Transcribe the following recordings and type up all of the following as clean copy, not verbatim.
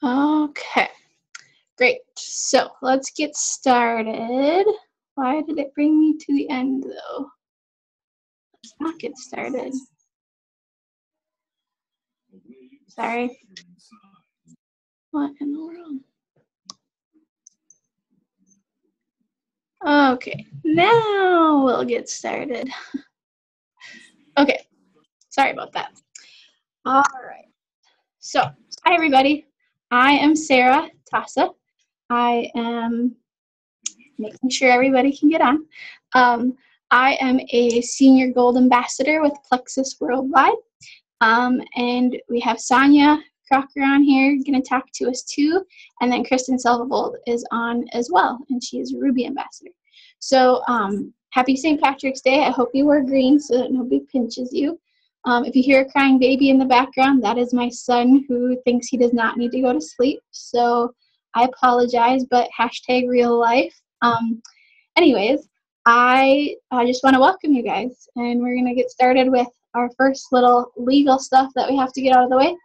Okay, great. So let's get started. Why did it bring me to the end though? Let's not get started. Sorry. What in the world? Okay, now we'll get started. Okay, sorry about that. All right. So, hi everybody. I am Sarah Tassa. I am making sure everybody can get on. I am a senior gold ambassador with Plexus Worldwide. And we have Sonia Crocker on here going to talk to us too. And then Kristen Selvavold is on as well, and she is a Ruby ambassador. So happy St. Patrick's Day. I hope you wear green so that nobody pinches you. If you hear a crying baby in the background, that is my son who thinks he does not need to go to sleep. So I apologize, but hashtag real life. Anyways, I just want to welcome you guys, and we're going to get started with our first little legal stuff that we have to get out of the way.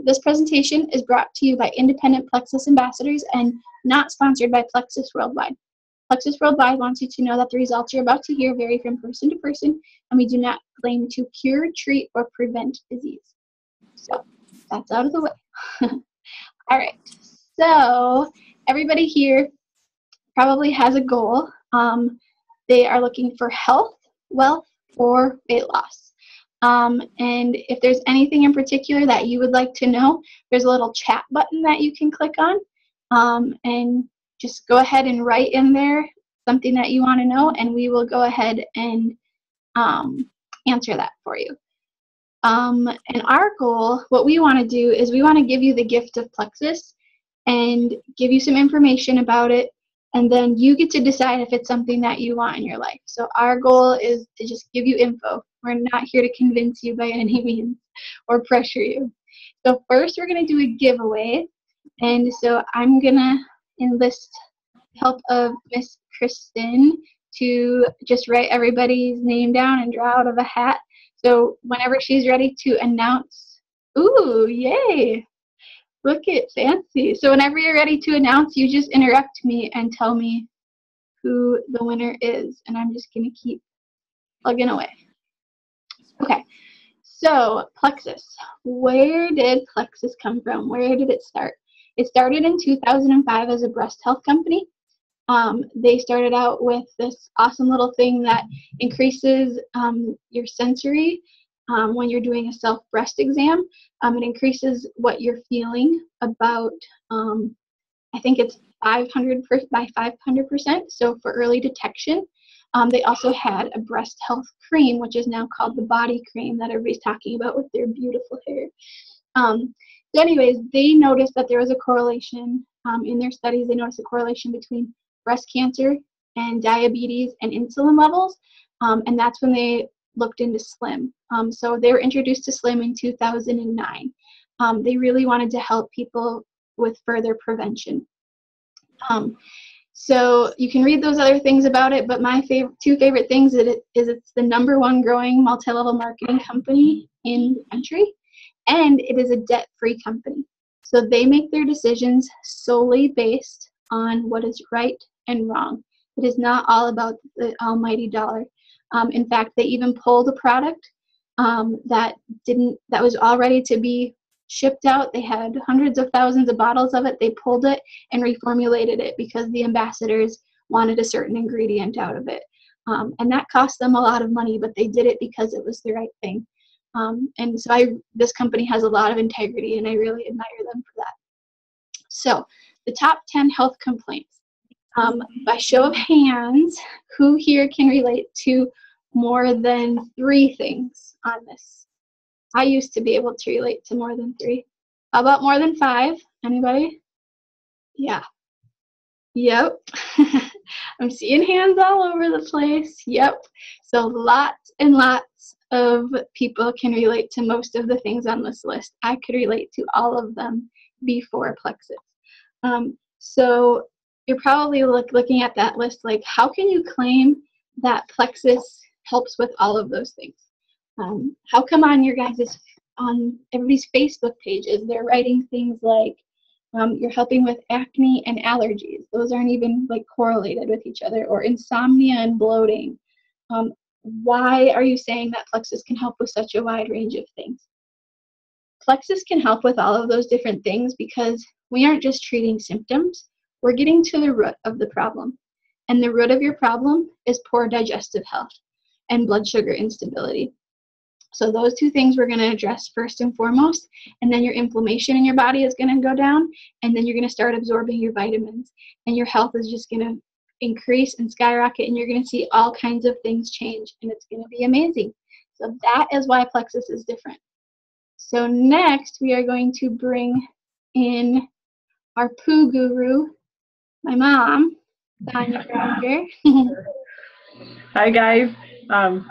This presentation is brought to you by independent Plexus ambassadors and not sponsored by Plexus Worldwide. Plexus Worldwide wants you to know that the results you're about to hear vary from person to person, and we do not claim to cure, treat, or prevent disease. So that's out of the way. All right, so everybody here probably has a goal. They are looking for health, wealth, or weight loss. And if there's anything in particular that you would like to know, there's a little chat button that you can click on, and just go ahead and write in there something that you want to know, and we will go ahead and answer that for you. And our goal, what we want to do is we want to give you the gift of Plexus and give you some information about it, and then you get to decide if it's something that you want in your life. So our goal is to just give you info. We're not here to convince you by any means or pressure you. So first we're going to do a giveaway. And so I'm going to enlist the help of Miss Kristen to just write everybody's name down and draw out of a hat. So whenever she's ready to announce, ooh, yay. Look at fancy. So whenever you're ready to announce, you just interrupt me and tell me who the winner is. And I'm just going to keep plugging away. Okay. So Plexus. Where did Plexus come from? Where did it start? It started in 2005 as a breast health company. They started out with this awesome little thing that increases your sensory when you're doing a self-breast exam. It increases what you're feeling about, I think it's 500 by 500%, so for early detection. They also had a breast health cream, which is now called the body cream that everybody's talking about with their beautiful hair. So anyways, they noticed that there was a correlation in their studies. They noticed a correlation between breast cancer and diabetes and insulin levels, and that's when they looked into Slim. So they were introduced to Slim in 2009. They really wanted to help people with further prevention. So you can read those other things about it, but my two favorite things is it's the #1 growing multi-level marketing company in the country, and it is a debt-free company. So they make their decisions solely based on what is right and wrong. It is not all about the almighty dollar. In fact, they even pulled a product that was all ready to be shipped out. They had hundreds of thousands of bottles of it. They pulled it and reformulated it because the ambassadors wanted a certain ingredient out of it. And that cost them a lot of money, but they did it because it was the right thing. And so this company has a lot of integrity, and I really admire them for that. So the top 10 health complaints. By show of hands, who here can relate to more than 3 things on this? I used to be able to relate to more than 3. How about more than 5? Anybody? Yeah. Yep. I'm seeing hands all over the place. Yep. So lots and lots of people can relate to most of the things on this list. I could relate to all of them before Plexus. So you're probably looking at that list like, how can you claim that Plexus helps with all of those things? How come on everybody's Facebook pages, they're writing things like, You're helping with acne and allergies. Those aren't even like correlated with each other, or insomnia and bloating. Why are you saying that Plexus can help with such a wide range of things? Plexus can help with all of those different things because we aren't just treating symptoms, we're getting to the root of the problem. And the root of your problem is poor digestive health and blood sugar instability. So those two things we're going to address first and foremost, and then your inflammation in your body is going to go down, and then you're going to start absorbing your vitamins, and your health is just going to increase and skyrocket, and you're going to see all kinds of things change, and it's going to be amazing. So that is why Plexus is different. So next, we are going to bring in our poo guru, my mom, Tanya Grounder. Hi guys,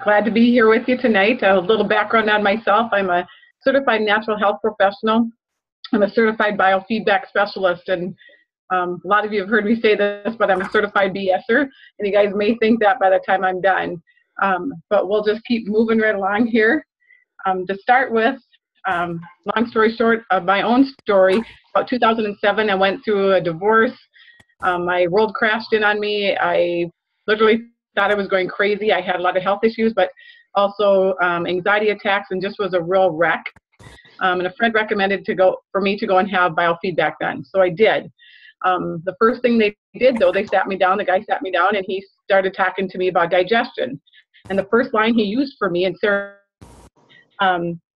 glad to be here with you tonight. A little background on myself. I'm a certified natural health professional. I'm a certified biofeedback specialist, and a lot of you have heard me say this, but I'm a certified BSer, and you guys may think that by the time I'm done. But we'll just keep moving right along here. To start with, long story short, of my own story, about 2007, I went through a divorce. My world crashed in on me. I literally thought I was going crazy. I had a lot of health issues, but also anxiety attacks, and just was a real wreck. And a friend recommended for me to go and have biofeedback done, so I did. The first thing they did, though, they sat me down. The guy sat me down, and he started talking to me about digestion. And the first line he used for me, and Sarah,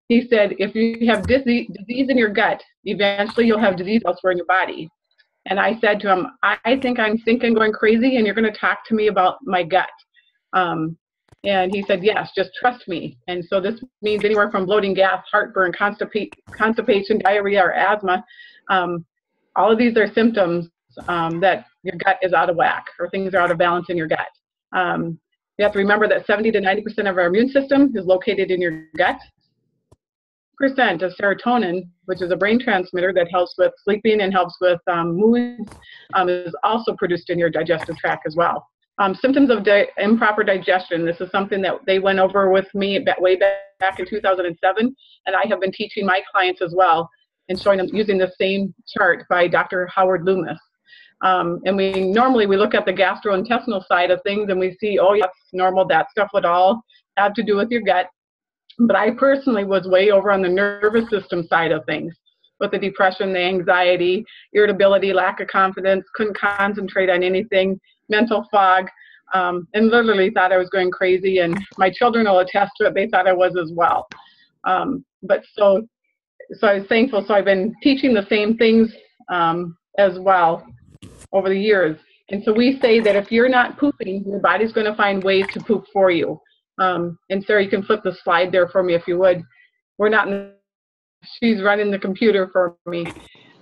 he said, if you have disease in your gut, eventually you'll have disease elsewhere in your body. And I said to him, I think I'm thinking going crazy, and you're going to talk to me about my gut. And he said, yes, just trust me. And so this means anywhere from bloating, gas, heartburn, constipation, diarrhea, or asthma. All of these are symptoms that your gut is out of whack, or things are out of balance in your gut. You have to remember that 70 to 90% of our immune system is located in your gut. Percent of serotonin, which is a brain transmitter that helps with sleeping and helps with moods, is also produced in your digestive tract as well. Symptoms of improper digestion. This is something that they went over with me way back in 2007, and I have been teaching my clients as well and showing them using the same chart by Dr. Howard Loomis. And we normally look at the gastrointestinal side of things, and we see, oh, yeah, that's normal. That stuff would all have to do with your gut. But I personally was way over on the nervous system side of things, with the depression, the anxiety, irritability, lack of confidence, couldn't concentrate on anything, mental fog, and literally thought I was going crazy. And my children will attest to it. They thought I was as well. But so I was thankful. So I've been teaching the same things as well over the years. And so we say that if you're not pooping, your body's going to find ways to poop for you. And Sarah, you can flip the slide there for me if you would. She's running the computer for me.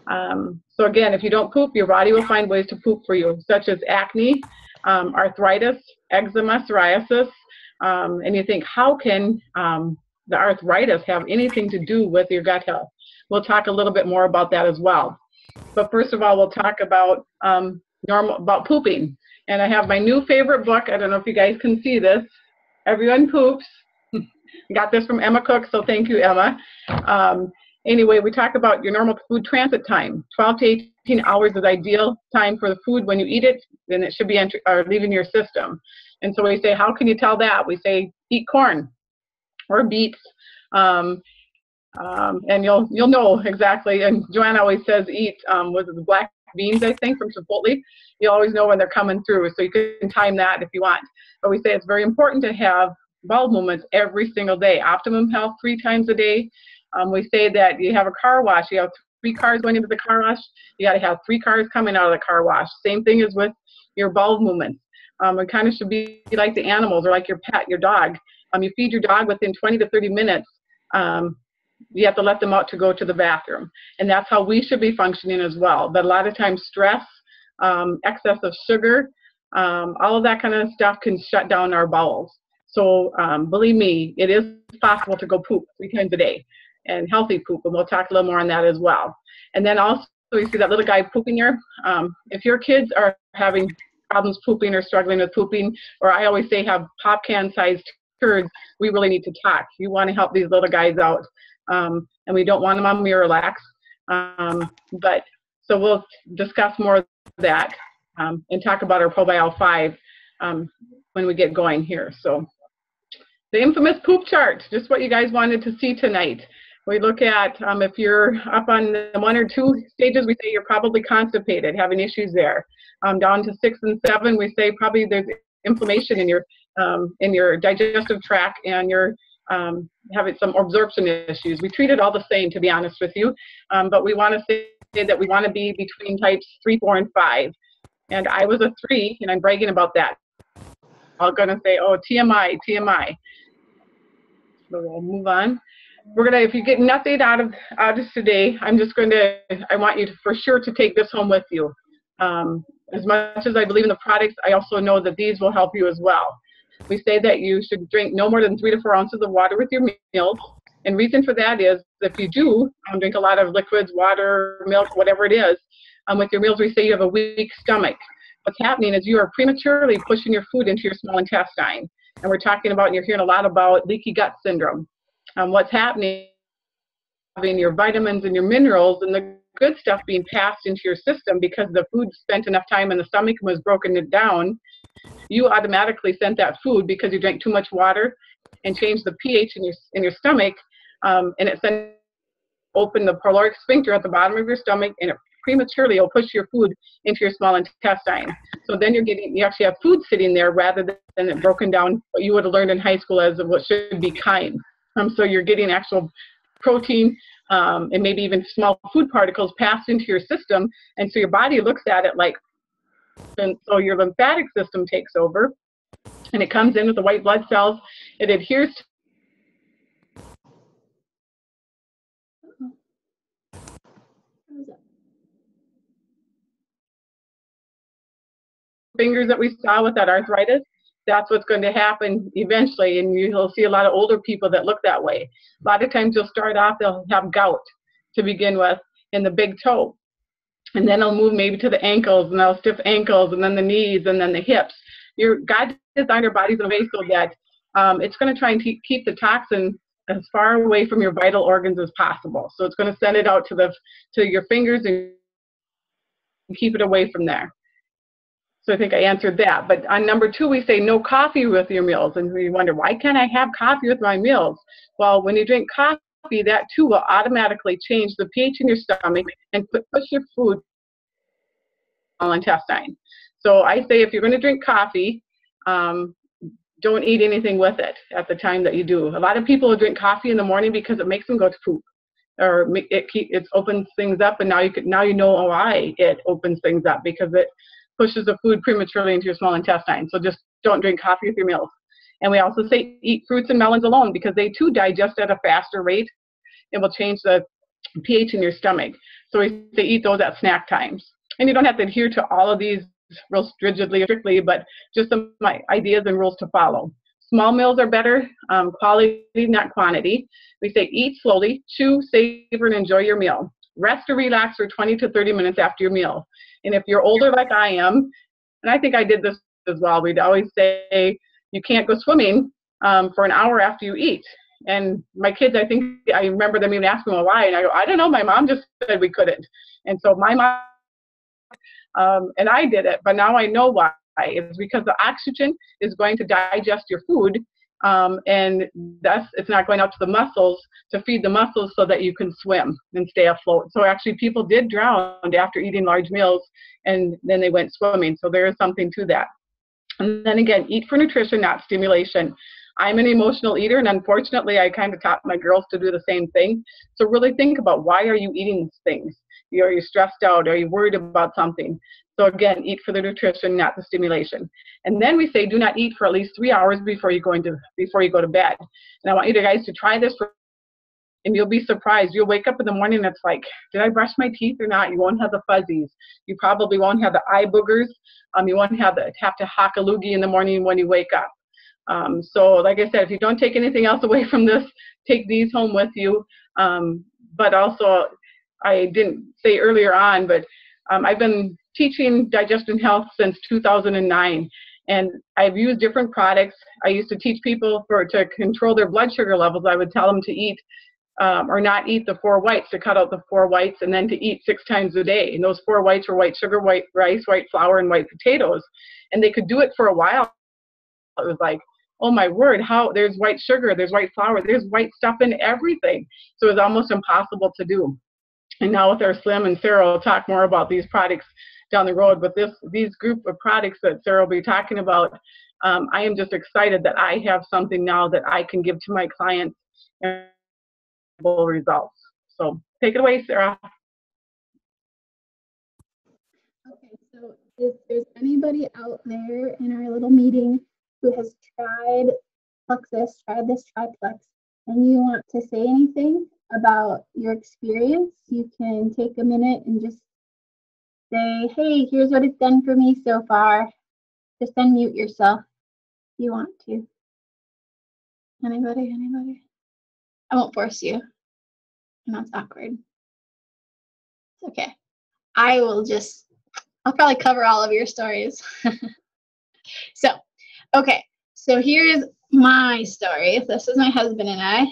So again, if you don't poop, your body will find ways to poop for you, such as acne, arthritis, eczema, psoriasis. And you think, how can the arthritis have anything to do with your gut health? We'll talk a little bit more about that as well. But first of all, we'll talk about pooping. And I have my new favorite book. I don't know if you guys can see this. Everyone Poops. Got this from Emma Cook, so thank you, Emma. Anyway, we talk about your normal food transit time. 12 to 18 hours is ideal time for the food. When you eat it, then it should be leaving your system. And so we say, how can you tell that? We say, eat corn or beets, and you'll know exactly. And Joanna always says, eat was it the black beans, I think, from Chipotle. You always know when they're coming through, so you can time that if you want. But we say it's very important to have bowel movements every single day. Optimum health 3 times a day. We say that you have a car wash. You have 3 cars going into the car wash. You got to have 3 cars coming out of the car wash. Same thing as with your bowel movements. It kind of should be like the animals, or like your pet, your dog. You feed your dog within 20 to 30 minutes. You have to let them out to go to the bathroom. And that's how we should be functioning as well. But a lot of times stress, excess of sugar, all of that kind of stuff can shut down our bowels. So believe me, it is possible to go poop 3 times a day, and healthy poop, and we'll talk a little more on that as well. And then also, you see that little guy pooping there. If your kids are having problems pooping or struggling with pooping, or I always say have pop can sized turds, we really need to talk. You want to help these little guys out, and we don't want them on Miralax. But So we'll discuss more of that and talk about our Probio 5 when we get going here. So the infamous poop chart, just what you guys wanted to see tonight. We look at if you're up on the 1 or 2 stages, we say you're probably constipated, having issues there. Down to 6 and 7, we say probably there's inflammation in your digestive tract, and you're having some absorption issues. We treat it all the same, to be honest with you, but we want to say that we want to be between types 3, 4, and 5. And I was a 3, and I'm bragging about that. I'm going to say, oh, TMI, TMI. So we'll move on. We're going to, if you get nothing out of today, I want you to, for sure, to take this home with you. As much as I believe in the products, I also know that these will help you as well. We say that you should drink no more than 3 to 4 ounces of water with your meals. And reason for that is if you do drink a lot of liquids, water, milk, whatever it is, with your meals, we say you have a weak stomach. What's happening is you are prematurely pushing your food into your small intestine. And we're talking about, and you're hearing a lot about leaky gut syndrome. What's happening in your vitamins and your minerals and the good stuff being passed into your system because the food spent enough time in the stomach and was broken it down, you automatically sent that food because you drank too much water and changed the pH in your stomach, and it sent open the pyloric sphincter at the bottom of your stomach, and it prematurely will push your food into your small intestine. So then you actually have food sitting there rather than it broken down what you would have learned in high school as what should be chyme. So you're getting actual protein and maybe even small food particles passed into your system, and so your body looks at it like, and so your lymphatic system takes over, and it comes in with the white blood cells. It adheres to fingers that we saw with that arthritis. That's what's going to happen eventually, and you'll see a lot of older people that look that way. A lot of times you'll start off, they'll have gout to begin with in the big toe, and then it'll move maybe to the ankles, and they'll stiff ankles, and then the knees, and then the hips. God designed our bodies in a way so that it's going to try and keep the toxin as far away from your vital organs as possible. So it's going to send it out to your fingers and keep it away from there. So I think I answered that. But on number 2, we say no coffee with your meals. And we wonder, why can't I have coffee with my meals? Well, when you drink coffee, that too will automatically change the pH in your stomach and push your food small intestine. So I say if you're going to drink coffee, don't eat anything with it at the time that you do. A lot of people will drink coffee in the morning because it makes them go to poop, or it opens things up, and now you know why it opens things up, because it pushes the food prematurely into your small intestine. So just don't drink coffee with your meals. And we also say eat fruits and melons alone, because they too digest at a faster rate. It will change the pH in your stomach. So we say eat those at snack times. And you don't have to adhere to all of these real rigidly or strictly, but just some ideas and rules to follow. Small meals are better, quality, not quantity. We say eat slowly, chew, savor, and enjoy your meal. Rest or relax for 20 to 30 minutes after your meal. And if you're older like I am, and I think I did this as well, we'd always say you can't go swimming for an hour after you eat. And my kids, I remember them even asking me why, and I go, I don't know, my mom just said we couldn't. And so my mom, and I did it, but now I know why. It's because the oxygen is going to digest your food, and thus it's not going out to the muscles to feed the muscles so that you can swim and stay afloat. So actually people did drown after eating large meals, and then they went swimming. So there is something to that. And then again, eat for nutrition, not stimulation. I'm an emotional eater, and unfortunately I kind of taught my girls to do the same thing. So really think about, why are you eating these things? Are you stressed out? Are you worried about something? So again, eat for the nutrition, not the stimulation. And then we say do not eat for at least 3 hours before you go to bed. And I want you guys to try this, and you'll be surprised. You'll wake up in the morning and it's like, did I brush my teeth or not? You won't have the fuzzies. You probably won't have the eye boogers. You won't have to hock a loogie in the morning when you wake up. So like I said, if you don't take anything else away from this, take these home with you. But also, I didn't say earlier on, but I've been teaching digestion health since 2009, and I've used different products. I used to teach people to control their blood sugar levels. I would tell them to eat or not eat the 4 whites, to cut out the 4 whites, and then to eat 6 times a day. And those 4 whites were white sugar, white rice, white flour, and white potatoes. And they could do it for a while. It was like, oh my word, how there's white sugar, there's white flour, there's white stuff in everything. So it was almost impossible to do. And now with our Slim, and Sarah will talk more about these products down the road, but these group of products that Sarah will be talking about, I am just excited that I have something now that I can give to my clients and results. So take it away, Sarah. Okay, so if there's anybody out there in our little meeting who has tried Plexus, tried this Triplex, and you want to say anything about your experience, you can take a minute and just say, hey, here's what it's done for me so far. Just unmute yourself if you want to. Anybody? I won't force you. I know it's awkward. It's okay. I'll probably cover all of your stories. So, okay. So here's my story. This is my husband and I.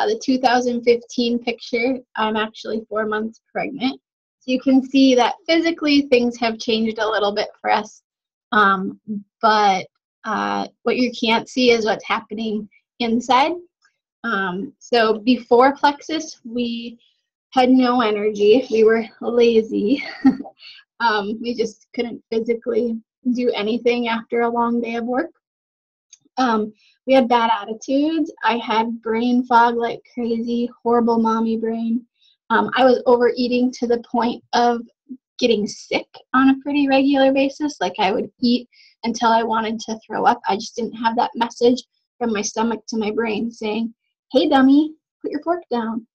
The 2015 picture, I'm actually 4 months pregnant. So you can see that physically things have changed a little bit for us. But what you can't see is what's happening inside. So before Plexus, we had no energy. We were lazy. We just couldn't physically do anything after a long day of work. We had bad attitudes. I had brain fog like crazy, horrible mommy brain. I was overeating to the point of getting sick on a pretty regular basis. Like I would eat until I wanted to throw up. I just didn't have that message from my stomach to my brain saying, hey, dummy, put your fork down.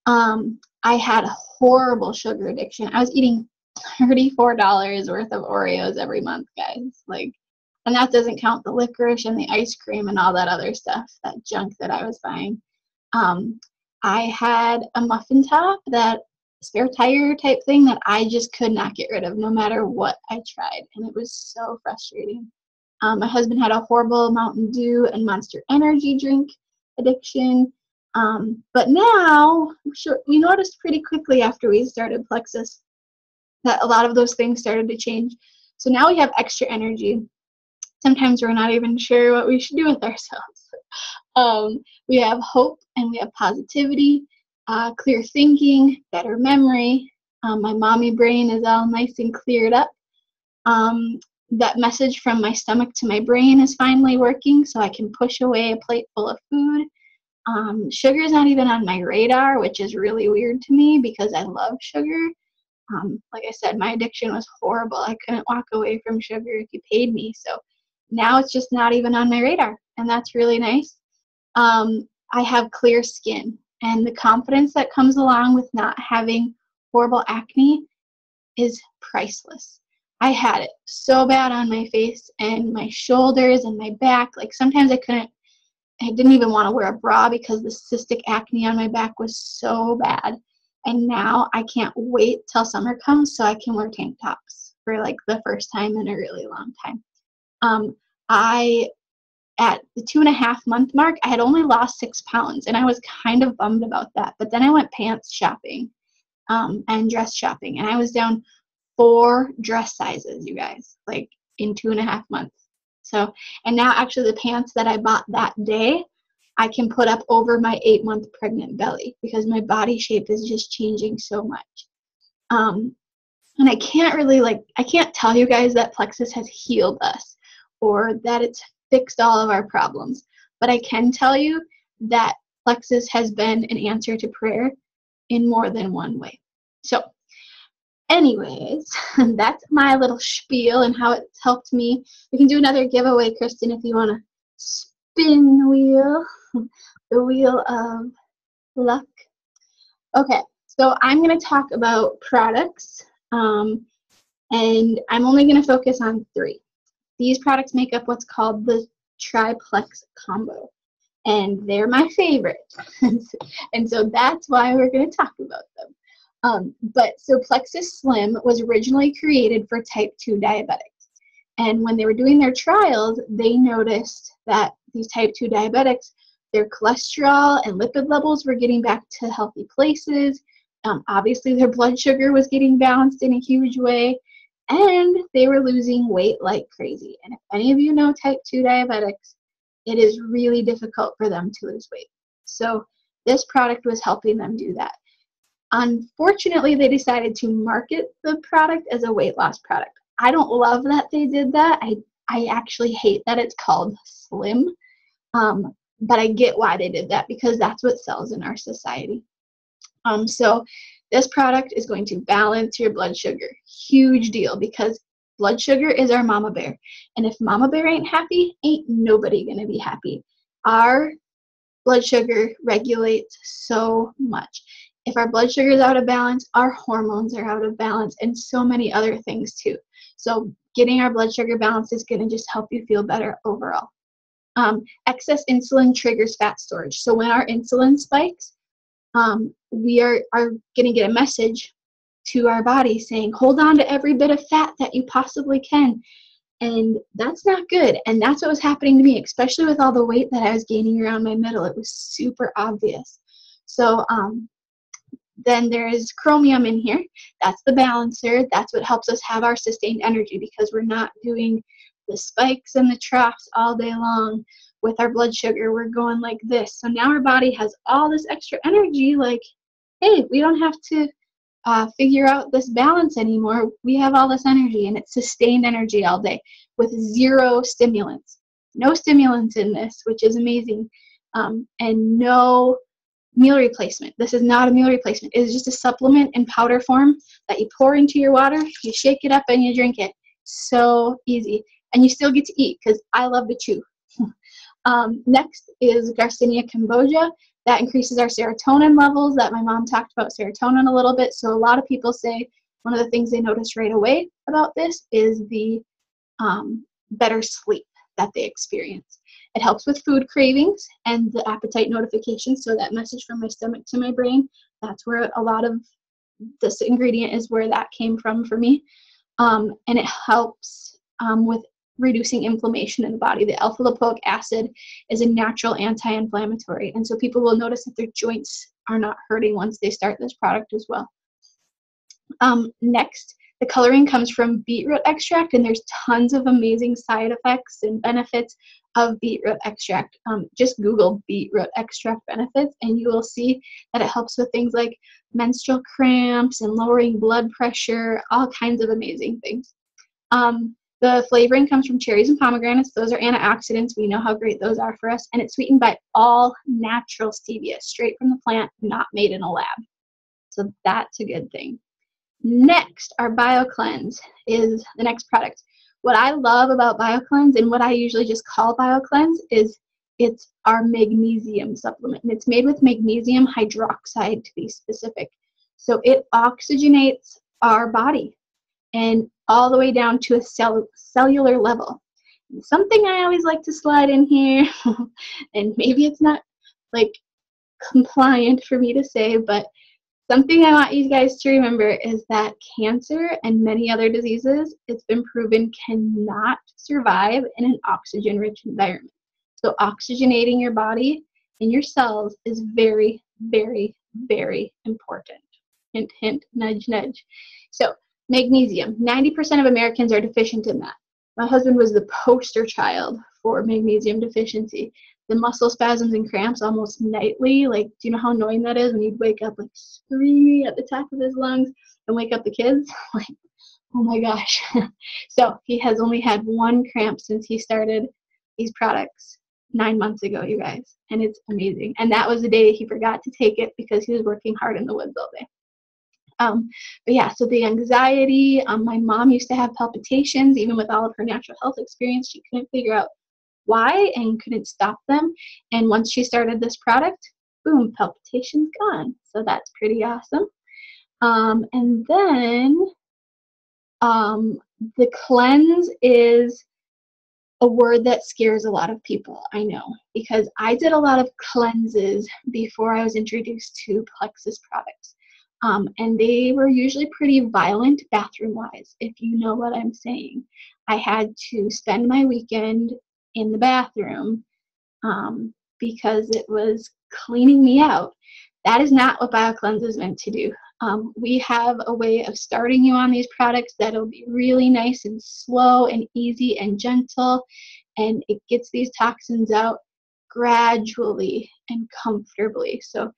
I had a horrible sugar addiction. I was eating $34 worth of Oreos every month, guys. And that doesn't count the licorice and the ice cream and all that other stuff, that junk that I was buying. I had a muffin top, that spare tire type thing that I just could not get rid of no matter what I tried. And it was so frustrating. My husband had a horrible Mountain Dew and Monster Energy drink addiction. But now, we noticed pretty quickly after we started Plexus that a lot of those things started to change. So now we have extra energy. Sometimes we're not even sure what we should do with ourselves. We have hope and we have positivity, clear thinking, better memory. My mommy brain is all nice and cleared up. That message from my stomach to my brain is finally working, so I can push away a plate full of food. Sugar is not even on my radar, which is really weird to me because I love sugar. Like I said, my addiction was horrible. I couldn't walk away from sugar if you paid me. So now it's just not even on my radar, and that's really nice. I have clear skin, and the confidence that comes along with not having horrible acne is priceless. I had it so bad on my face and my shoulders and my back. Like sometimes I didn't even want to wear a bra because the cystic acne on my back was so bad. And now I can't wait till summer comes so I can wear tank tops for like the first time in a really long time. At the 2.5 month mark, I had only lost 6 pounds, and I was kind of bummed about that. But then I went pants shopping and dress shopping, and I was down 4 dress sizes, you guys, like in 2.5 months. So, and now actually the pants that I bought that day, I can put up over my 8-month pregnant belly because my body shape is just changing so much. And I can't tell you guys that Plexus has healed us or that it's fixed all of our problems, but I can tell you that Plexus has been an answer to prayer in more than one way. So anyways, that's my little spiel and how it's helped me. We can do another giveaway, Kristen, if you want to spin the wheel of luck. Okay, so I'm going to talk about products, and I'm only going to focus on 3. These products make up what's called the Triplex combo, and they're my favorite. And so that's why we're going to talk about them. So Plexus Slim was originally created for type 2 diabetics. And when they were doing their trials, they noticed that these type 2 diabetics Their cholesterol and lipid levels were getting back to healthy places. Obviously, their blood sugar was getting balanced in a huge way, and they were losing weight like crazy. And if any of you know type 2 diabetics, it is really difficult for them to lose weight. So this product was helping them do that. Unfortunately, they decided to market the product as a weight loss product. I don't love that they did that. I actually hate that it's called Slim, but I get why they did that, because that's what sells in our society. So this product is going to balance your blood sugar. Huge deal, because blood sugar is our mama bear. And if mama bear ain't happy, ain't nobody gonna be happy. Our blood sugar regulates so much. If our blood sugar is out of balance, our hormones are out of balance, and so many other things too. So getting our blood sugar balanced is gonna just help you feel better overall. Excess insulin triggers fat storage. So when our insulin spikes, we are going to get a message to our body saying, hold on to every bit of fat that you possibly can. And that's not good. And that's what was happening to me, especially with all the weight that I was gaining around my middle. It was super obvious. So then there is chromium in here. That's the balancer. That's what helps us have our sustained energy, because we're not doing the spikes and the troughs all day long with our blood sugar. We're going like this. So now our body has all this extra energy, like, hey, we don't have to figure out this balance anymore. We have all this energy, and it's sustained energy all day with zero stimulants. No stimulants in this, which is amazing, and no meal replacement. This is not a meal replacement. It is just a supplement in powder form that you pour into your water, you shake it up, and you drink it. So easy. And you still get to eat, because I love to chew. Next is Garcinia cambogia. That increases our serotonin levels. That my mom talked about serotonin a little bit. So a lot of people say one of the things they notice right away about this is the better sleep that they experience. It helps with food cravings and the appetite notifications. So that message from my stomach to my brain, that's where a lot of this ingredient is, where that came from for me. And it helps with reducing inflammation in the body. The alpha lipoic acid is a natural anti-inflammatory, and so people will notice that their joints are not hurting once they start this product as well. Next, the coloring comes from beetroot extract, and there's tons of amazing side effects and benefits of beetroot extract. Just Google beetroot extract benefits, and you will see that it helps with things like menstrual cramps and lowering blood pressure, all kinds of amazing things. The flavoring comes from cherries and pomegranates. Those are antioxidants. We know how great those are for us. And it's sweetened by all natural stevia, straight from the plant, not made in a lab. So that's a good thing. Next, our BioCleanse is the next product. What I love about BioCleanse, and what I usually just call BioCleanse, is it's our magnesium supplement. And it's made with magnesium hydroxide, to be specific. So it oxygenates our body, and all the way down to a cellular level. Something I always like to slide in here, and maybe it's not like compliant for me to say, but something I want you guys to remember is that cancer and many other diseases, it's been proven, cannot survive in an oxygen-rich environment. So oxygenating your body and your cells is very, very, very important. Hint, hint, nudge, nudge. So magnesium, 90% of Americans are deficient in that. My husband was the poster child for magnesium deficiency. The muscle spasms and cramps almost nightly. Like, do you know how annoying that is when you'd wake up like screaming at the top of his lungs and wake up the kids? Like, oh my gosh. So he has only had one cramp since he started these products 9 months ago, you guys. And it's amazing. And that was the day he forgot to take it because he was working hard in the woods all day. But yeah, so the anxiety, my mom used to have palpitations, even with all of her natural health experience. She couldn't figure out why and couldn't stop them. And once she started this product, boom, palpitations gone. So that's pretty awesome. And then the cleanse is a word that scares a lot of people, I know, because I did a lot of cleanses before I was introduced to Plexus products. And they were usually pretty violent bathroom-wise, if you know what I'm saying. I had to spend my weekend in the bathroom because it was cleaning me out. That is not what BioCleanse is meant to do. We have a way of starting you on these products that'll be really nice and slow and easy and gentle, and it gets these toxins out gradually and comfortably. So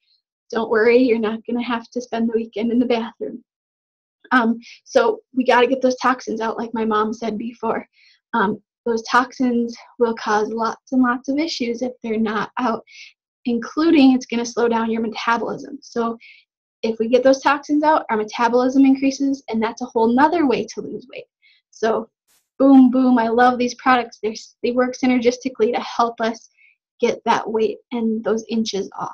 don't worry, you're not going to have to spend the weekend in the bathroom. So we got to get those toxins out, like my mom said before. Those toxins will cause lots and lots of issues if they're not out, including it's going to slow down your metabolism. So if we get those toxins out, our metabolism increases, and that's a whole nother way to lose weight. So boom, boom, I love these products. They work synergistically to help us get that weight and those inches off.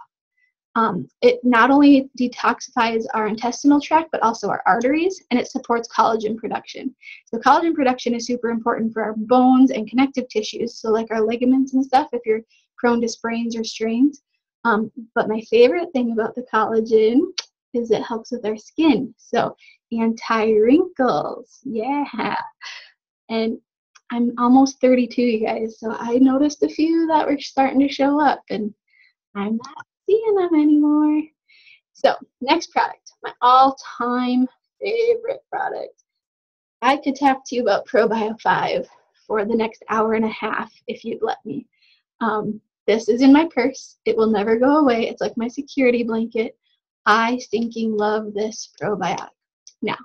It not only detoxifies our intestinal tract, but also our arteries, and it supports collagen production. So collagen production is super important for our bones and connective tissues, so like our ligaments and stuff, if you're prone to sprains or strains. But my favorite thing about the collagen is it helps with our skin. So anti-wrinkles, yeah. And I'm almost 32, you guys, so I noticed a few that were starting to show up, and I'm not seeing them anymore. So next product, my all-time favorite product. I could talk to you about ProBio 5 for the next hour and a half if you'd let me. This is in my purse. It will never go away. It's like my security blanket. I stinking love this probiotic. Now,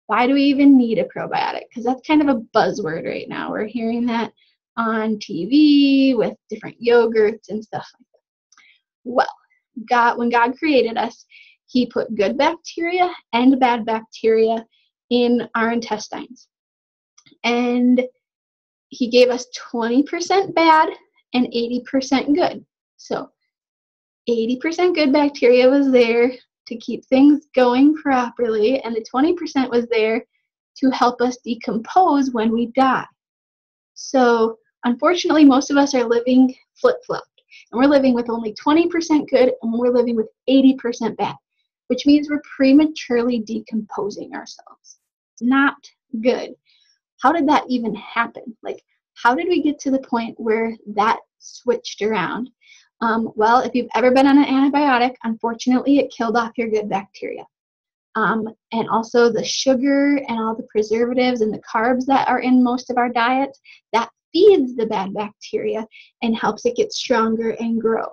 why do we even need a probiotic? Because that's kind of a buzzword right now. We're hearing that on TV with different yogurts and stuff like that. Well, when God created us, he put good bacteria and bad bacteria in our intestines. And he gave us 20% bad and 80% good. So 80% good bacteria was there to keep things going properly, and the 20% was there to help us decompose when we die. So unfortunately, most of us are living flip-flopped, and we're living with only 20% good, and we're living with 80% bad, which means we're prematurely decomposing ourselves. Not good. How did that even happen? Like, how did we get to the point where that switched around? Well, if you've ever been on an antibiotic, unfortunately, it killed off your good bacteria. And also the sugar and all the preservatives and the carbs that are in most of our diets, that feeds the bad bacteria and helps it get stronger and grow.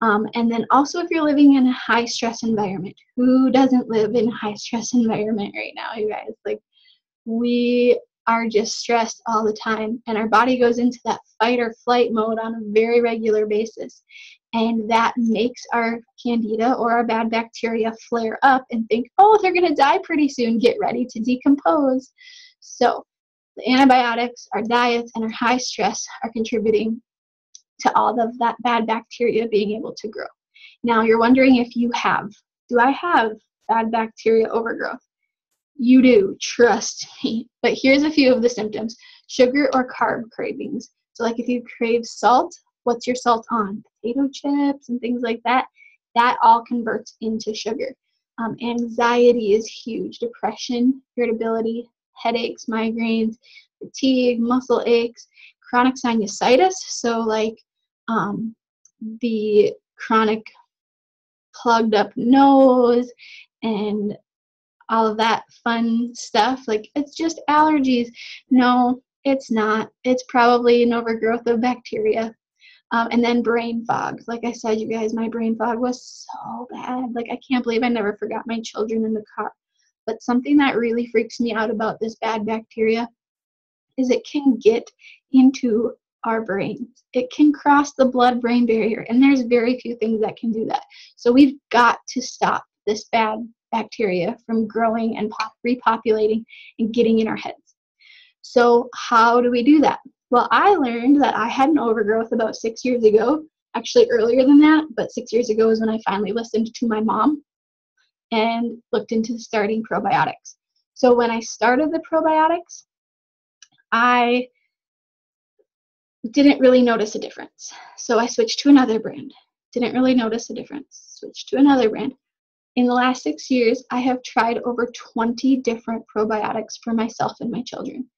And then also if you're living in a high stress environment, who doesn't live in a high stress environment right now, you guys? Like, we are just stressed all the time, and our body goes into that fight or flight mode on a very regular basis. And that makes our candida or our bad bacteria flare up and think, oh, they're going to die pretty soon. Get ready to decompose. So the antibiotics, our diets, and our high stress are contributing to all of that bad bacteria being able to grow. Now you're wondering if you have. Do I have bad bacteria overgrowth? You do, trust me. But here's a few of the symptoms. Sugar or carb cravings. So like if you crave salt, what's your salt on? Potato chips and things like that. That all converts into sugar. Anxiety is huge. Depression, irritability, headaches, migraines, fatigue, muscle aches, chronic sinusitis. So like the chronic plugged up nose and all of that fun stuff. Like, it's just allergies. No, it's not. It's probably an overgrowth of bacteria. And then brain fog. Like I said, you guys, my brain fog was so bad. Like, I can't believe I never forgot my children in the car. But something that really freaks me out about this bad bacteria is it can get into our brains. It can cross the blood-brain barrier, and there's very few things that can do that. So we've got to stop this bad bacteria from growing and repopulating and getting in our heads. So how do we do that? Well, I learned that I had an overgrowth about 6 years ago, actually earlier than that, but 6 years ago is when I finally listened to my mom and looked into starting probiotics. So when I started the probiotics, I didn't really notice a difference. So I switched to another brand. Didn't really notice a difference. Switched to another brand. In the last 6 years, I have tried over 20 different probiotics for myself and my children.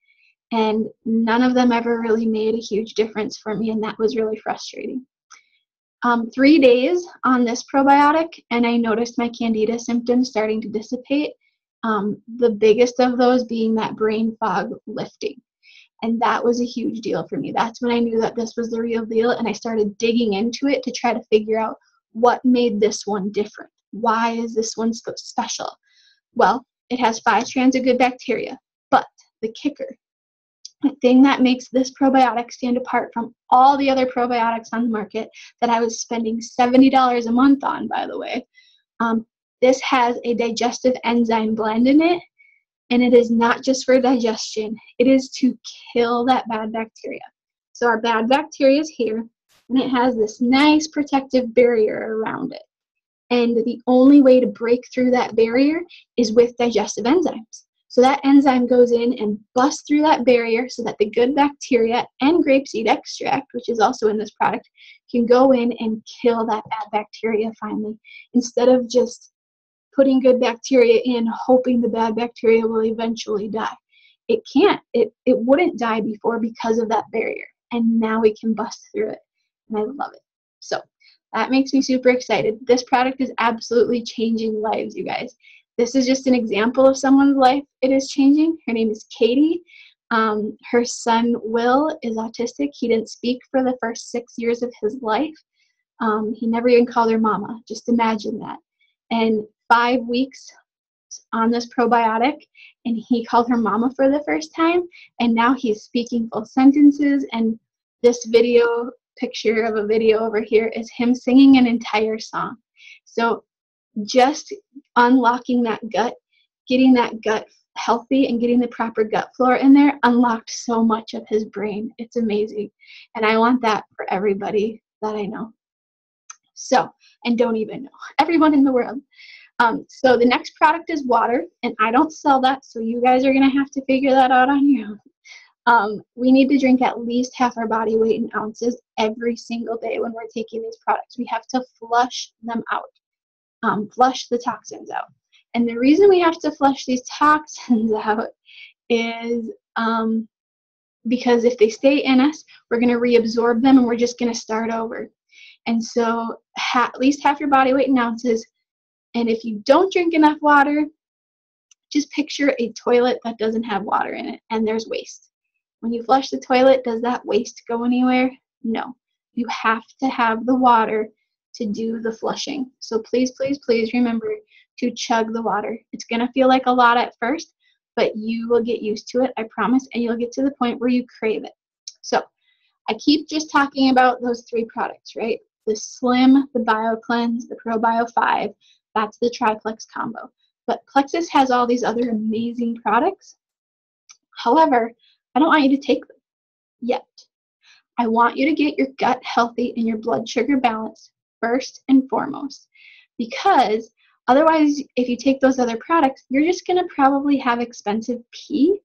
And none of them ever really made a huge difference for me, and that was really frustrating. 3 days on this probiotic, and I noticed my candida symptoms starting to dissipate. The biggest of those being that brain fog lifting. And that was a huge deal for me. That's when I knew that this was the real deal, and I started digging into it to try to figure out what made this one different. Why is this one so special? Well, it has 5 strands of good bacteria, but the kicker, the thing that makes this probiotic stand apart from all the other probiotics on the market that I was spending $70 a month on, by the way, this has a digestive enzyme blend in it, and it is not just for digestion. It is to kill that bad bacteria. So our bad bacteria is here, and it has this nice protective barrier around it. And the only way to break through that barrier is with digestive enzymes. So that enzyme goes in and busts through that barrier so that the good bacteria and grapeseed extract, which is also in this product, can go in and kill that bad bacteria finally, instead of just putting good bacteria in, hoping the bad bacteria will eventually die. It can't. It wouldn't die before because of that barrier. And now we can bust through it. And I love it. So that makes me super excited. This product is absolutely changing lives, you guys. This is just an example of someone's life it is changing. Her name is Katie. Her son, Will, is autistic. He didn't speak for the first 6 years of his life. He never even called her mama. Just imagine that. And 5 weeks on this probiotic, and he called her mama for the first time, and now he's speaking full sentences. And this video picture of a video over here is him singing an entire song. So just unlocking that gut, getting that gut healthy and getting the proper gut flora in there unlocked so much of his brain. It's amazing. And I want that for everybody that I know. So, and don't even know, everyone in the world. So the next product is water, and I don't sell that, so you guys are going to have to figure that out on your own. We need to drink at least half our body weight in ounces every single day when we're taking these products. We have to flush them out, flush the toxins out. And the reason we have to flush these toxins out is because if they stay in us, we're going to reabsorb them and we're just going to start over. And so at least half your body weight in ounces. And if you don't drink enough water, just picture a toilet that doesn't have water in it and there's waste. When you flush the toilet, does that waste go anywhere? No. You have to have the water to do the flushing. So please, please, please remember to chug the water. It's going to feel like a lot at first, but you will get used to it, I promise, and you'll get to the point where you crave it. So I keep just talking about those 3 products, right? The Slim, the BioCleanse, the ProBio 5. That's the triplex combo. But Plexus has all these other amazing products. However, I don't want you to take them yet. I want you to get your gut healthy and your blood sugar balanced first and foremost. Because otherwise, if you take those other products, you're just going to probably have expensive pee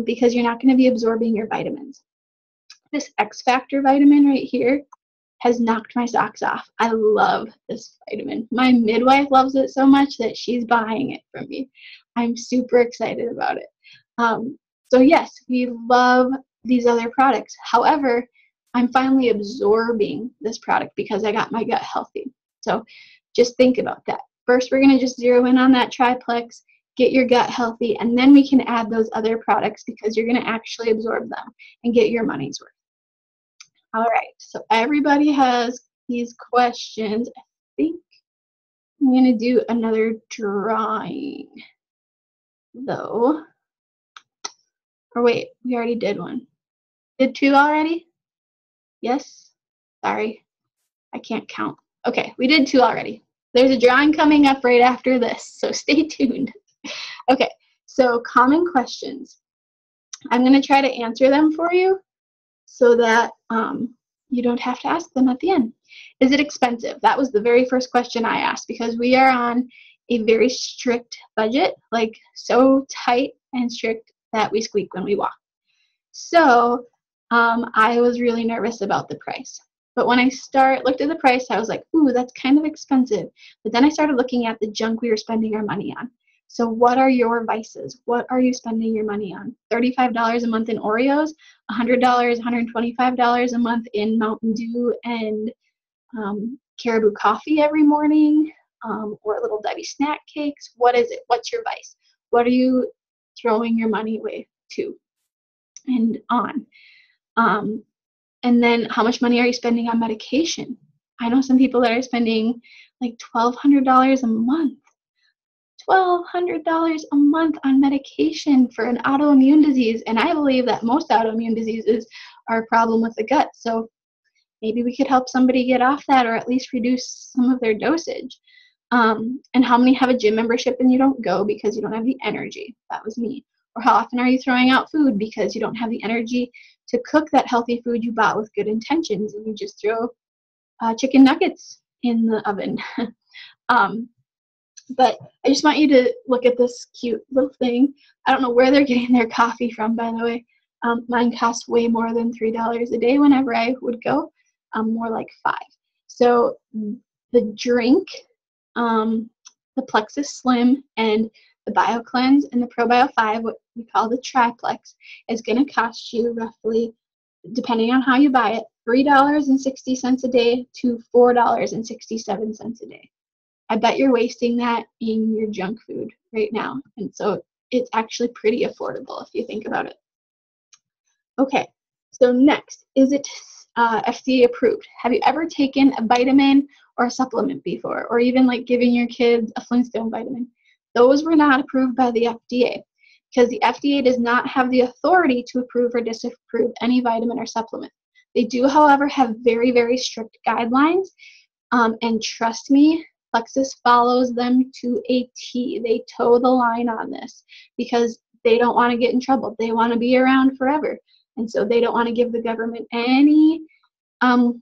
because you're not going to be absorbing your vitamins. This X Factor vitamin right here has knocked my socks off. I love this vitamin. My midwife loves it so much that she's buying it from me. I'm super excited about it. So yes, we love these other products. However, I'm finally absorbing this product because I got my gut healthy. So just think about that. First, we're going to just zero in on that triplex, get your gut healthy, and then we can add those other products because you're going to actually absorb them and get your money's worth. All right, so everybody has these questions. I think I'm going to do another drawing, though. Or wait, we already did one. Did 2 already? Yes? Sorry, I can't count. Okay, we did 2 already. There's a drawing coming up right after this, so stay tuned. Okay, so common questions. I'm going to try to answer them for you so that you don't have to ask them at the end. Is it expensive? That was the very first question I asked because we are on a very strict budget, like so tight and strict that we squeak when we walk. So I was really nervous about the price. But when I looked at the price, I was like, ooh, that's kind of expensive. But then I started looking at the junk we were spending our money on. So what are your vices? What are you spending your money on? $35 a month in Oreos, $100, $125 a month in Mountain Dew and Caribou coffee every morning, or little Debbie snack cakes? What is it? What's your vice? What are you throwing your money away to and on? And then how much money are you spending on medication? I know some people that are spending like $1,200 a month. $1,200 a month on medication for an autoimmune disease. And I believe that most autoimmune diseases are a problem with the gut. So maybe we could help somebody get off that, or at least reduce some of their dosage. And how many have a gym membership and you don't go because you don't have the energy? That was me. Or how often are you throwing out food because you don't have the energy to cook that healthy food you bought with good intentions, and you just throw chicken nuggets in the oven? But I just want you to look at this cute little thing. I don't know where they're getting their coffee from, by the way. Mine costs way more than $3 a day whenever I would go, more like $5. So the drink, the Plexus Slim, and the BioCleanse and the ProBio 5, what we call the triplex, is going to cost you roughly, depending on how you buy it, $3.60 a day to $4.67 a day. I bet you're wasting that in your junk food right now. And so it's actually pretty affordable if you think about it. Okay, so next, is it FDA approved? Have you ever taken a vitamin or a supplement before, or even like giving your kids a Flintstone vitamin? Those were not approved by the FDA, because the FDA does not have the authority to approve or disapprove any vitamin or supplement. They do, however, have very, very strict guidelines, and trust me, Plexus follows them to a T. They toe the line on this because they don't want to get in trouble. They want to be around forever. And so they don't want to give the government any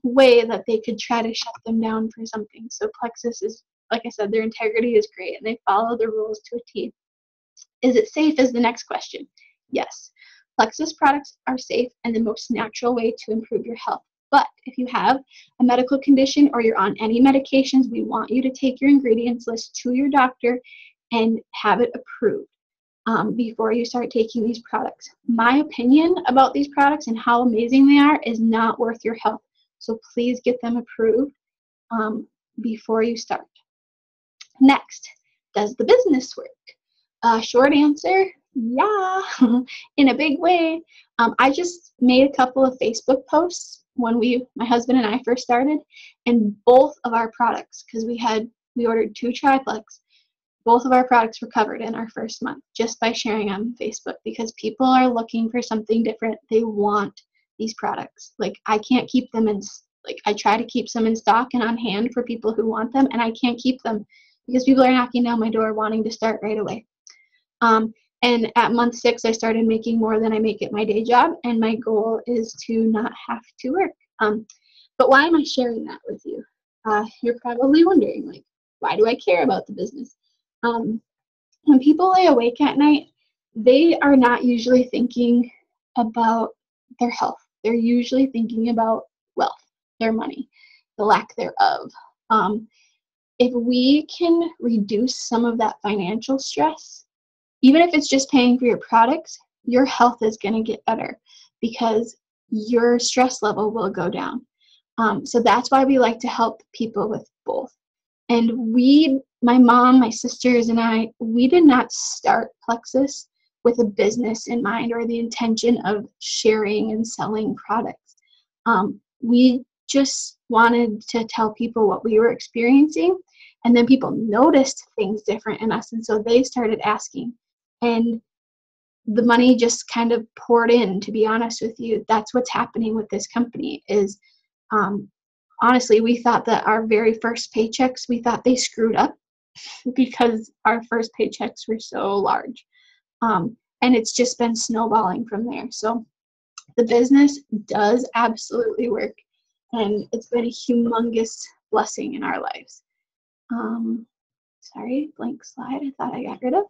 way that they could try to shut them down for something. So Plexus is, like I said, their integrity is great, and they follow the rules to a T. Is it safe is the next question. Yes. Plexus products are safe and the most natural way to improve your health. But if you have a medical condition or you're on any medications, we want you to take your ingredients list to your doctor and have it approved before you start taking these products. My opinion about these products and how amazing they are is not worth your health. So please get them approved before you start. Next, does the business work? Short answer, yeah, in a big way. I just made a couple of Facebook posts when my husband and I first started, and both of our products, because we ordered 2 triplex, both of our products were covered in our first month just by sharing on Facebook, because people are looking for something different. They want these products. Like, I can't keep them I try to keep some in stock and on hand for people who want them, and I can't keep them because people are knocking down my door wanting to start right away. And at month 6, I started making more than I make at my day job, and my goal is to not have to work. But why am I sharing that with you? You're probably wondering, like, why do I care about the business? When people lay awake at night, they are not usually thinking about their health. They're usually thinking about wealth, their money, the lack thereof. If we can reduce some of that financial stress, even if it's just paying for your products, your health is going to get better because your stress level will go down. So that's why we like to help people with both. And my mom, my sisters, and I, we did not start Plexus with a business in mind or the intention of sharing and selling products. We just wanted to tell people what we were experiencing, and then people noticed things different in us, and so they started asking. And the money just kind of poured in, to be honest with you. That's what's happening with this company is, honestly, we thought that our very first paychecks, we thought they screwed up because our first paychecks were so large. And it's just been snowballing from there. So the business does absolutely work, and it's been a humongous blessing in our lives. Sorry, blank slide I thought I got rid of.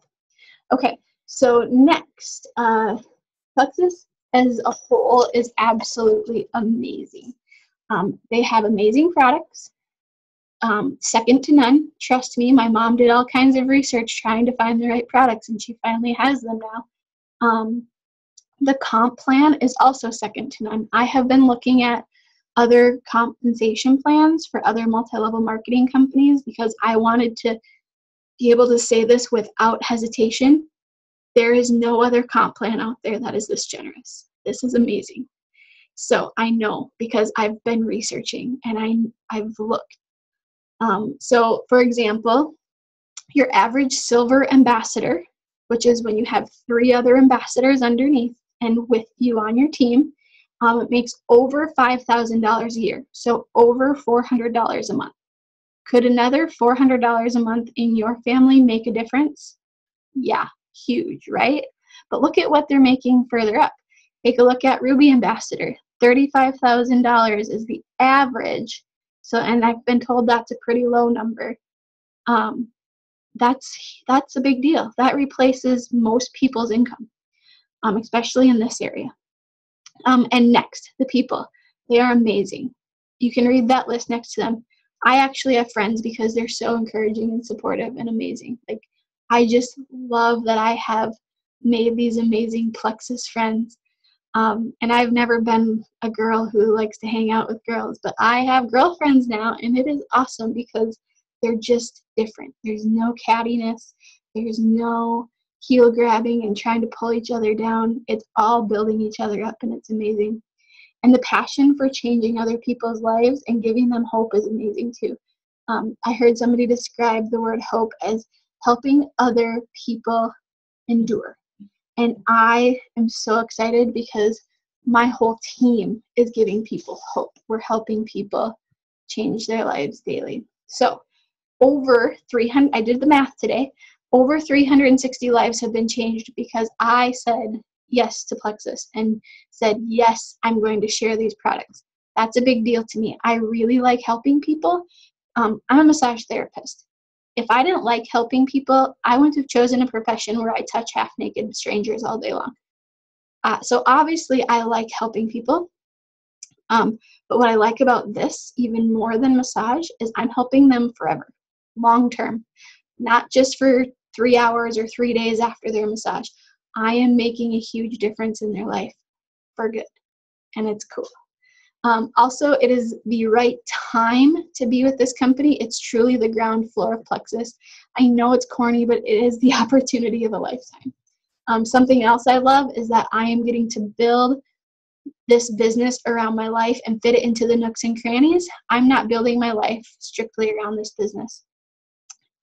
Okay, so next, Plexus as a whole is absolutely amazing. They have amazing products, second to none. Trust me, my mom did all kinds of research trying to find the right products, and she finally has them now. The comp plan is also second to none. I have been looking at other compensation plans for other multi-level marketing companies because I wanted to be able to say this without hesitation. There is no other comp plan out there that is this generous. This is amazing. So I know because I've been researching and I've looked. So for example, your average silver ambassador, which is when you have 3 other ambassadors underneath and with you on your team, it makes over $5,000 a year, so over $400 a month. Could another $400 a month in your family make a difference? Yeah, huge, right? But look at what they're making further up. Take a look at Ruby Ambassador. $35,000 is the average. So, and I've been told that's a pretty low number. That's a big deal. That replaces most people's income, especially in this area. And next, the people. They are amazing. You can read that list next to them. I actually have friends because they're so encouraging and supportive and amazing. Like, I just love that I have made these amazing Plexus friends. And I've never been a girl who likes to hang out with girls, but I have girlfriends now, and it is awesome because they're just different. There's no cattiness. There's no heel grabbing and trying to pull each other down. It's all building each other up, and it's amazing. And the passion for changing other people's lives and giving them hope is amazing too. I heard somebody describe the word hope as helping other people endure. And I am so excited because my whole team is giving people hope. We're helping people change their lives daily. So over 300, I did the math today, over 360 lives have been changed because I said yes to Plexus and said, yes, I'm going to share these products. That's a big deal to me. I really like helping people. I'm a massage therapist. If I didn't like helping people, I wouldn't have chosen a profession where I touch half-naked strangers all day long. So obviously I like helping people. But what I like about this, even more than massage, is I'm helping them forever, long term, not just for 3 hours or 3 days after their massage. I am making a huge difference in their life for good, and it's cool. Also, it is the right time to be with this company. It's truly the ground floor of Plexus. I know it's corny, but it is the opportunity of a lifetime. Something else I love is that I am getting to build this business around my life and fit it into the nooks and crannies. I'm not building my life strictly around this business.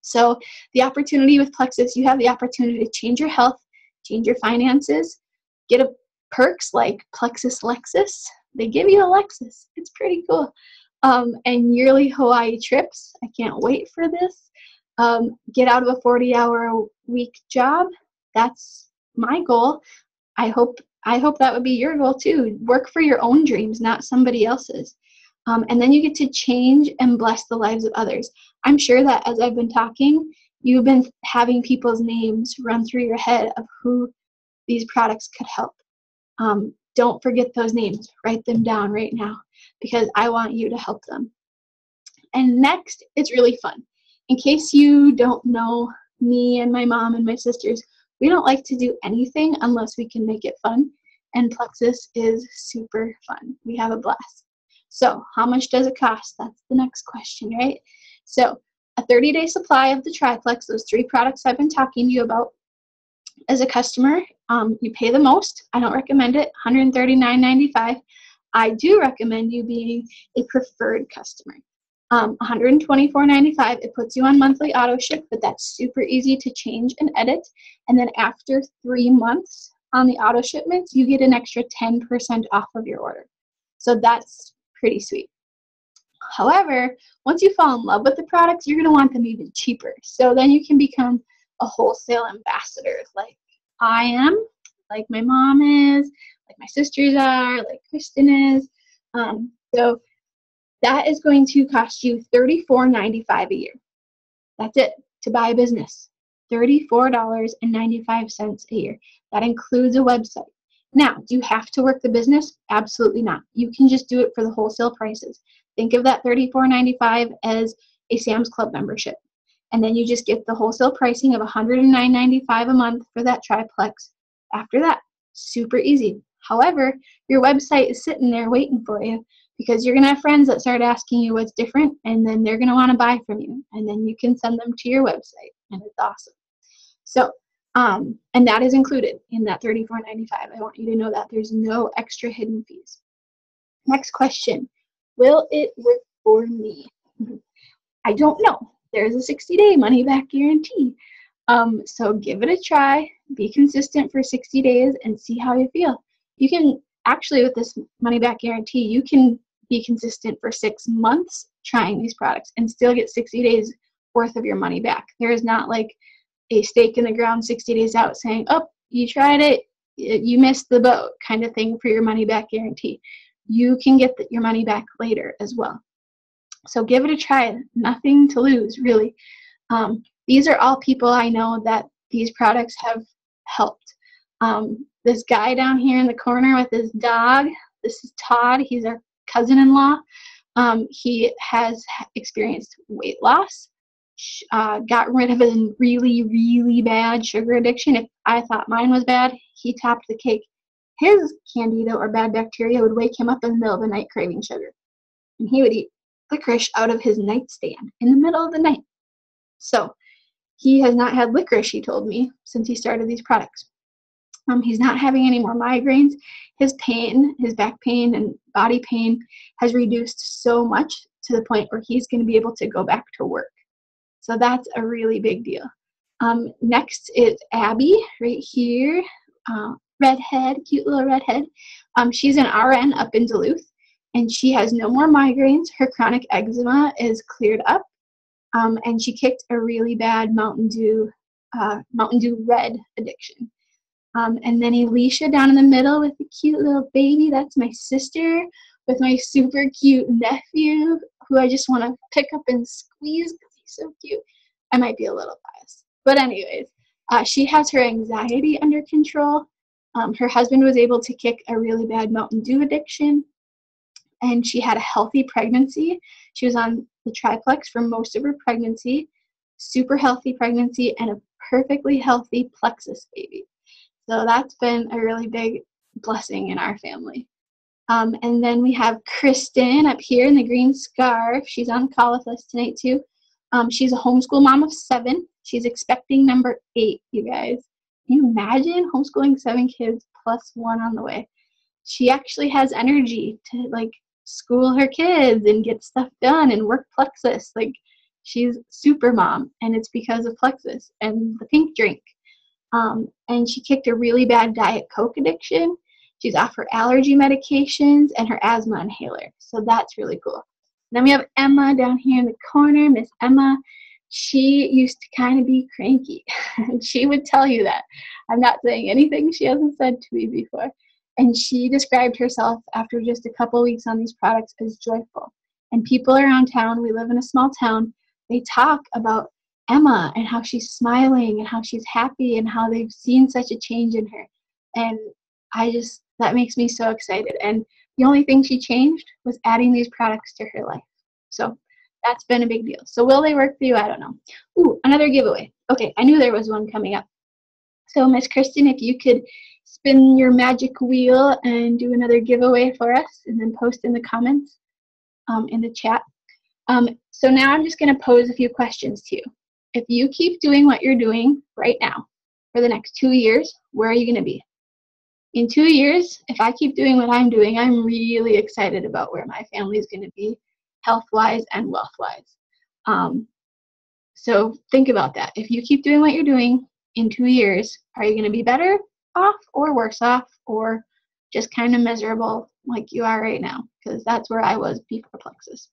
So the opportunity with Plexus, you have the opportunity to change your health, change your finances, get perks like Plexus Lexus. They give you a Lexus. It's pretty cool. And yearly Hawaii trips. I can't wait for this. Get out of a 40-hour-week job. That's my goal. I hope that would be your goal too. Work for your own dreams, not somebody else's. And then you get to change and bless the lives of others. I'm sure that as I've been talking, you've been having people's names run through your head of who these products could help. Don't forget those names. Write them down right now because I want you to help them. And next, it's really fun. In case you don't know me and my mom and my sisters, we don't like to do anything unless we can make it fun. And Plexus is super fun. We have a blast. So how much does it cost? That's the next question, right? So a 30-day supply of the Triplex, those 3 products I've been talking to you about. As a customer, you pay the most. I don't recommend it, $139.95. I do recommend you being a preferred customer. $124.95, it puts you on monthly auto ship, but that's super easy to change and edit. And then after 3 months on the auto shipments, you get an extra 10% off of your order. So that's pretty sweet. However, once you fall in love with the products, you're going to want them even cheaper. So then you can become a wholesale ambassador like I am, like my mom is, like my sisters are, like Kristen is. So that is going to cost you $34.95 a year. That's it to buy a business. $34.95 a year. That includes a website. Now, do you have to work the business? Absolutely not. You can just do it for the wholesale prices. Think of that $34.95 as a Sam's Club membership. And then you just get the wholesale pricing of $109.95 a month for that triplex. After that, super easy. However, your website is sitting there waiting for you. because you're going to have friends that start asking you what's different, and then they're going to want to buy from you, and then you can send them to your website, and it's awesome. So, and that is included in that $34.95. I want you to know that there's no extra hidden fees. Next question, will it work for me? I don't know. There's a 60-day money-back guarantee. So give it a try, be consistent for 60 days, and see how you feel. You can actually, with this money-back guarantee, you can be consistent for 6 months trying these products and still get 60 days worth of your money back. There is not like a stake in the ground 60 days out saying, oh, you tried it, you missed the boat kind of thing for your money-back guarantee. You can get your money back later as well. So give it a try. Nothing to lose, really. These are all people I know that these products have helped. This guy down here in the corner with his dog, this is Todd. He's our cousin-in-law. He has experienced weight loss, got rid of his really, really bad sugar addiction. If I thought mine was bad, he topped the cake. His candida or bad bacteria would wake him up in the middle of the night craving sugar. And he would eat licorice out of his nightstand in the middle of the night. So he has not had licorice, he told me, since he started these products. He's not having any more migraines. His pain, his back pain and body pain has reduced so much to the point where he's going to be able to go back to work. So that's a really big deal. Next is Abby right here. Redhead, cute little redhead. She's an RN up in Duluth, and she has no more migraines. Her chronic eczema is cleared up, and she kicked a really bad Mountain Dew Red addiction. And then Alicia down in the middle with the cute little baby. That's my sister with my super cute nephew, who I just want to pick up and squeeze because he's so cute. I might be a little biased. But anyways, she has her anxiety under control. Her husband was able to kick a really bad Mountain Dew addiction, and she had a healthy pregnancy. She was on the triplex for most of her pregnancy, super healthy pregnancy, and a perfectly healthy Plexus baby. So that's been a really big blessing in our family. And then we have Kristen up here in the green scarf. She's on the call with us tonight too. She's a homeschool mom of 7. She's expecting number 8, you guys. Can you imagine homeschooling 7 kids plus 1 on the way? She actually has energy to like school her kids and get stuff done and work Plexus. Like, she's super mom, and it's because of Plexus and the pink drink. And she kicked a really bad Diet Coke addiction. She's off her allergy medications and her asthma inhaler. So that's really cool. Then we have Emma down here in the corner, Miss Emma. She used to kind of be cranky. And she would tell you that. I'm not saying anything she hasn't said to me before. And she described herself after just a couple weeks on these products as joyful. And people around town, we live in a small town, they talk about Emma and how she's smiling and how she's happy and how they've seen such a change in her. And that makes me so excited. And the only thing she changed was adding these products to her life. So that's been a big deal. So will they work for you? I don't know. Ooh, another giveaway. Okay, I knew there was one coming up. So Miss Kristen, if you could spin your magic wheel and do another giveaway for us and then post in the comments in the chat. So now I'm just going to pose a few questions to you. If you keep doing what you're doing right now for the next 2 years, where are you going to be? In 2 years, if I keep doing what I'm doing, I'm really excited about where my family is going to be, health-wise and wealth-wise. So think about that. If you keep doing what you're doing in 2 years, are you going to be better off or worse off or just kind of miserable like you are right now? Because that's where I was before Plexus.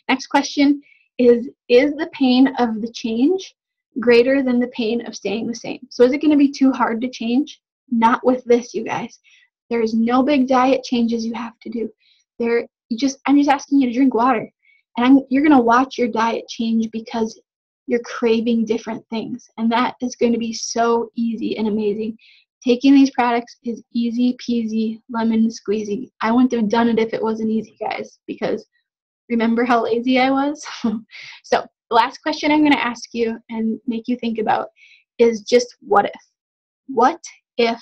Next question is the pain of the change greater than the pain of staying the same? So is it going to be too hard to change? Not with this, you guys. There is no big diet changes you have to do. I'm just asking you to drink water. And you're going to watch your diet change because you're craving different things. And that is going to be so easy and amazing. Taking these products is easy peasy, lemon squeezy. I wouldn't have done it if it wasn't easy, guys, because remember how lazy I was? So the last question I'm going to ask you and make you think about is just what if? What if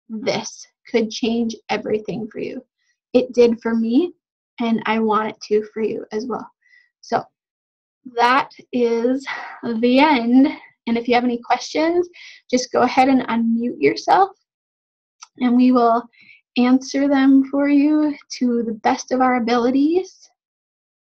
this could change everything for you? it did for me, and I want it to for you as well. So that is the end. And if you have any questions, just go ahead and unmute yourself, and we will answer them for you to the best of our abilities.